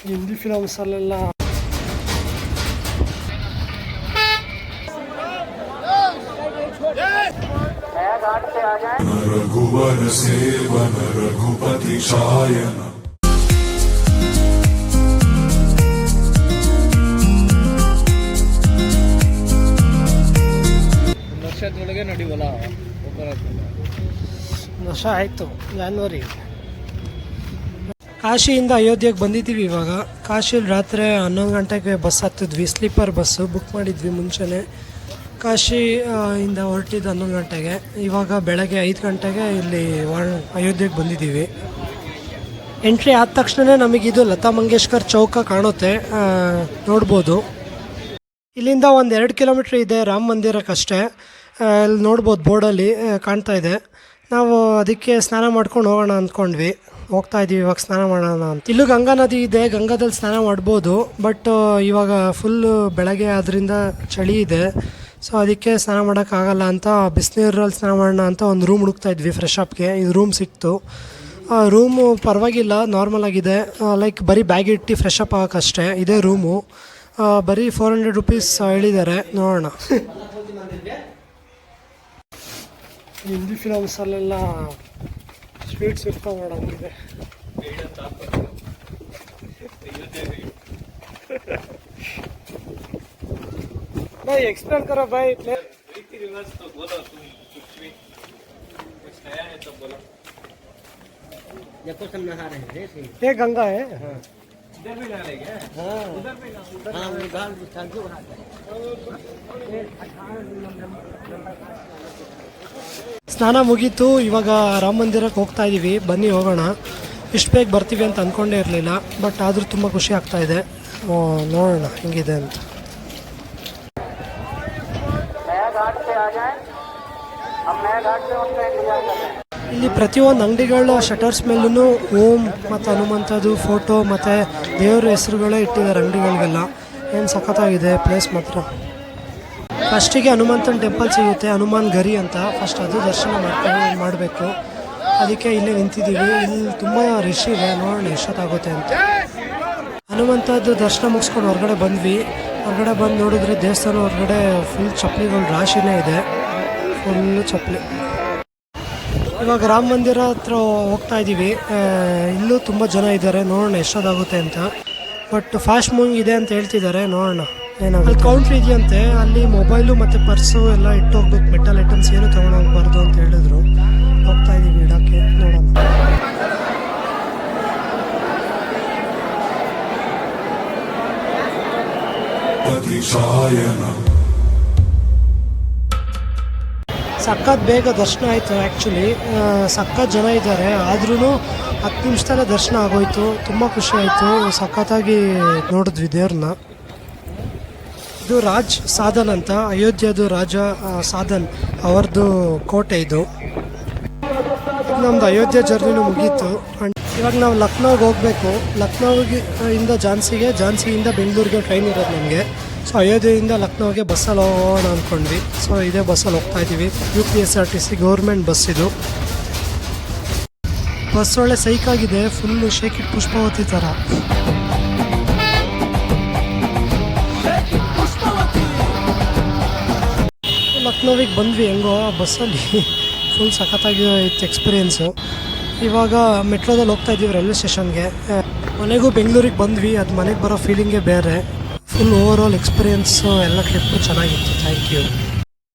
ಹಿಂದಿ ಫಿಲಮ್ಸಲ್ಲೆಲ್ಲ ರಘುವರ ಸೇವನ ರಘುಪತಿ ಶಾಯನ. ವರ್ಷದೊಳಗೆ ನಡೀವಲ್ಲ, ವರ್ಷ ಆಯಿತು ಜಾನ್ವರಿ. ಕಾಶಿಯಿಂದ ಅಯೋಧ್ಯೆಗೆ ಬಂದಿದ್ದೀವಿ. ಇವಾಗ ಕಾಶಿಲಿ ರಾತ್ರಿ 11 ಗಂಟೆಗೆ ಬಸ್ ಹತ್ತಿದ್ವಿ. ಸ್ಲೀಪರ್ ಬಸ್ಸು ಬುಕ್ ಮಾಡಿದ್ವಿ ಮುಂಚೆನೇ. ಕಾಶಿ ಇಂದ ಹೊರಟಿದ್ದು 11 ಗಂಟೆಗೆ. ಇವಾಗ ಬೆಳಗ್ಗೆ 5 ಗಂಟೆಗೆ ಇಲ್ಲಿ ಅಯೋಧ್ಯೆಗೆ ಬಂದಿದ್ದೀವಿ. ಎಂಟ್ರಿ ಆದ ತಕ್ಷಣ ನಮಗಿದು ಲತಾ ಮಂಗೇಶ್ಕರ್ ಚೌಕ ಕಾಣುತ್ತೆ, ನೋಡ್ಬೋದು. ಇಲ್ಲಿಂದ ಒಂದು 2 ಕಿಲೋಮೀಟ್ರ್ ಇದೆ ರಾಮ ಮಂದಿರಕ್ಕಷ್ಟೇ. ಇಲ್ಲಿ ನೋಡ್ಬೋದು ಬೋರ್ಡಲ್ಲಿ ಕಾಣ್ತಾ ಇದೆ. ನಾವು ಅದಕ್ಕೆ ಸ್ನಾನ ಮಾಡ್ಕೊಂಡು ಹೋಗೋಣ ಅಂದ್ಕೊಂಡ್ವಿ. ಹೋಗ್ತಾ ಇದ್ದೀವಿ ಇವಾಗ ಸ್ನಾನ ಮಾಡೋಣ ಅಂತ. ಇಲ್ಲೂ ಗಂಗಾ ನದಿ ಇದೆ, ಗಂಗಾದಲ್ಲಿ ಸ್ನಾನ ಮಾಡ್ಬೋದು. ಬಟ್ ಇವಾಗ ಫುಲ್ಲು ಬೆಳಗ್ಗೆ ಆದ್ದರಿಂದ ಚಳಿ ಇದೆ, ಸೊ ಅದಕ್ಕೆ ಸ್ನಾನ ಮಾಡೋಕ್ಕಾಗಲ್ಲ ಅಂತ ಬಿಸಿನೀರಲ್ಲಿ ಸ್ನಾನ ಮಾಡೋಣ ಅಂತ ಒಂದು ರೂಮ್ ಹುಡುಕ್ತಾ ಇದ್ವಿ ಫ್ರೆಶ್ ಅಪ್ಗೆ. ಇದು ರೂಮ್ ಸಿಕ್ತು. ರೂಮು ಪರವಾಗಿಲ್ಲ, ನಾರ್ಮಲ್ ಆಗಿದೆ. ಲೈಕ್ ಬರೀ ಬ್ಯಾಗ್ ಇಟ್ಟು ಫ್ರೆಶ್ ಅಪ್ ಆಗೋಕ್ಕಷ್ಟೇ ಇದೇ ರೂಮು. ಬರೀ 400 ರುಪೀಸ್ ಹೇಳಿದ್ದಾರೆ, ನೋಡೋಣ. ಹಿಂದಿ ಫಿಲಮ್ಸಲ್ಲೆಲ್ಲ ಸ್ವೀಟ್ಸ್ ಇರ್ತಾವೆ ಮಾಡೋಂಗಿದೆ. भाई एक्सप्लेन करो भाई. रीति रिवाज तो बोलो तुम, कुछ भी कुछ नया है तो बोलो. देखो सब नहा रहे हैं. ये गंगा है. हाँ. इधर भी नहा रहे हैं. हाँ. उधर भी ना, उधर. हाँ, उधर भी चालू है. ಸ್ನಾನ ಮುಗೀತು. ಇವಾಗ ರಾಮ ಮಂದಿರಕ್ಕೆ ಹೋಗ್ತಾ ಇದ್ದೀವಿ. ಬನ್ನಿ ಹೋಗೋಣ. ಇಷ್ಟು ಬೇಗ ಬರ್ತೀವಿ ಅಂತ ಅಂದ್ಕೊಂಡೇ ಇರಲಿಲ್ಲ, ಬಟ್ ಆದರೂ ತುಂಬ ಖುಷಿ ಆಗ್ತಾ ಇದೆ. ನೋಡೋಣ ಹೆಂಗಿದೆ ಅಂತ. ಇಲ್ಲಿ ಪ್ರತಿಯೊಂದು ಅಂಗಡಿಗಳ ಶಟರ್ಸ್ ಮೇಲೂ ಓಂ ಮತ್ತು ಹನುಮಂತದ್ದು ಫೋಟೋ ಮತ್ತು ದೇವರ ಹೆಸರುಗಳೇ ಇಟ್ಟಿದ್ದಾರೆ ಅಂಗಡಿಗಳಿಗೆಲ್ಲ. ಏನು ಸಖತ್ತಾಗಿದೆ ಪ್ಲೇಸ್ ಮಾತ್ರ. ಫಸ್ಟಿಗೆ ಹನುಮಂತನ ಟೆಂಪಲ್ ಸಿಗುತ್ತೆ, ಹನುಮಾನ್ ಗರಿ ಅಂತ. ಫಸ್ಟ್ ಅದು ದರ್ಶನ ಮಾಡಬೇಕು. ಅದಕ್ಕೆ ಇಲ್ಲೇ ನಿಂತಿದ್ದೀವಿ. ಇಲ್ಲಿ ತುಂಬ ರಶ್ ಇದೆ, ನೋಡೋಣ ಎಷ್ಟೊತ್ತಾಗುತ್ತೆ ಅಂತ. ಹನುಮಂತದ್ದು ದರ್ಶನ ಮುಗಿಸ್ಕೊಂಡು ಹೊರಗಡೆ ಬಂದ್ವಿ. ಹೊರಗಡೆ ಬಂದು ನೋಡಿದ್ರೆ ದೇವಸ್ಥಾನ ಹೊರಗಡೆ ಫುಲ್ ಚಪ್ಪಲಿಗಳು ರಾಶಿನೇ ಇದೆ, ಫುಲ್ಲು ಚಪ್ಪಲಿ. ಇವಾಗ ರಾಮ ಮಂದಿರ ಹತ್ರ ಹೋಗ್ತಾ ಇದ್ದೀವಿ. ಇಲ್ಲೂ ತುಂಬ ಜನ ಇದ್ದಾರೆ, ನೋಡೋಣ ಎಷ್ಟೊತ್ತಾಗುತ್ತೆ ಅಂತ. ಬಟ್ ಫಾಸ್ಟ್ ಮೂವಿಂಗ್ ಇದೆ ಅಂತ ಹೇಳ್ತಿದ್ದಾರೆ, ನೋಡೋಣ ಏನಾಗುತ್ತೆ. ಅಲ್ಲಿ ಕೌಂಟ್ರ್ ಇದೆಯಂತೆ, ಅಲ್ಲಿ ಮೊಬೈಲು ಮತ್ತು ಪರ್ಸು ಎಲ್ಲ ಇಟ್ಟು ಹೋಗ್ಬೇಕು. ಮೆಟಲ್ ಐಟಮ್ಸ್ ಏನು ತೊಗೊಂಡೋಗ್ಬಾರ್ದು ಅಂತ ಹೇಳಿದ್ರು. ಹೋಗ್ತಾ ಇದ್ದೀವಿ ಇಡೋಕ್ಕೆ, ನೋಡೋಣ. ಸಖತ್ ಬೇಗ ದರ್ಶನ ಆಯಿತು. ಆ್ಯಕ್ಚುಲಿ ಸಖತ್ ಜನ ಇದ್ದಾರೆ, ಆದ್ರೂ 10 ನಿಮಿಷದಲ್ಲೇ ದರ್ಶನ ಆಗೋಯ್ತು. ತುಂಬ ಖುಷಿ ಆಯಿತು. ಸಖತ್ತಾಗಿ ನೋಡಿದ್ವಿ ದೇವ್ರನ್ನ. ಇದು ರಾಜ್ ಸಾಧನ್ ಅಂತ, ಅಯೋಧ್ಯೆದು ರಾಜ ಸಾಧನ್ ಅವ್ರದ್ದು ಕೋಟೆ ಇದು. ನಮ್ಮದು ಅಯೋಧ್ಯೆ ಜರ್ನಿನೂ ಮುಗೀತು. ಇವಾಗ ನಾವು ಲಕ್ನೋಗೆ ಹೋಗಬೇಕು. ಲಕ್ನೋಗೆ ಇಂದ ಝಾನ್ಸಿಯಿಂದ ಬೆಂಗಳೂರಿಗೆ ಟ್ರೈನ್ ಇರೋದು ನಮಗೆ. ಸೊ ಅಯೋಧ್ಯೆಯಿಂದ ಲಕ್ನೋಗೆ ಬಸ್ಸಲ್ಲಿ ಹೋಗೋಣ ಅಂದ್ಕೊಂಡ್ವಿ. ಸೊ ಇದೇ ಬಸ್ಸಲ್ಲಿ ಹೋಗ್ತಾ ಇದ್ದೀವಿ. UPSRTC ಗೌರ್ಮೆಂಟ್ ಬಸ್ ಇದು. ಬಸ್ ಒಳ್ಳೆ ಸೈಕಾಗಿದೆ, ಫುಲ್ಲು ಶೇಕಿಟ್ ಪುಷ್ಪವತಿ ಥರ. ಲಕ್ನೋವಿಗೆ ಬಂದ್ವಿ ಹೆಂಗೋ ಬಸ್ಸಲ್ಲಿ. ಫುಲ್ ಸಖತ್ತಾಗಿ ಇತ್ತು ಎಕ್ಸ್ಪೀರಿಯೆನ್ಸು. ಇವಾಗ ಮೆಟ್ರೋದಲ್ಲಿ ಹೋಗ್ತಾ ಇದ್ದೀವಿ ರೈಲ್ವೆ ಸ್ಟೇಷನ್ಗೆ. ಮನೆಗೂ ಬೆಂಗಳೂರಿಗೆ ಬಂದ್ವಿ, ಅದು ಮನೆಗೆ ಬರೋ ಫೀಲಿಂಗೇ ಬೇರೆ. ಫುಲ್ ಓವರ್ ಆಲ್ ಎಕ್ಸ್ಪೀರಿಯೆನ್ಸು ಎಲ್ಲ ಟ್ರಿಪ್ಪು ಚೆನ್ನಾಗಿತ್ತು. Thank you.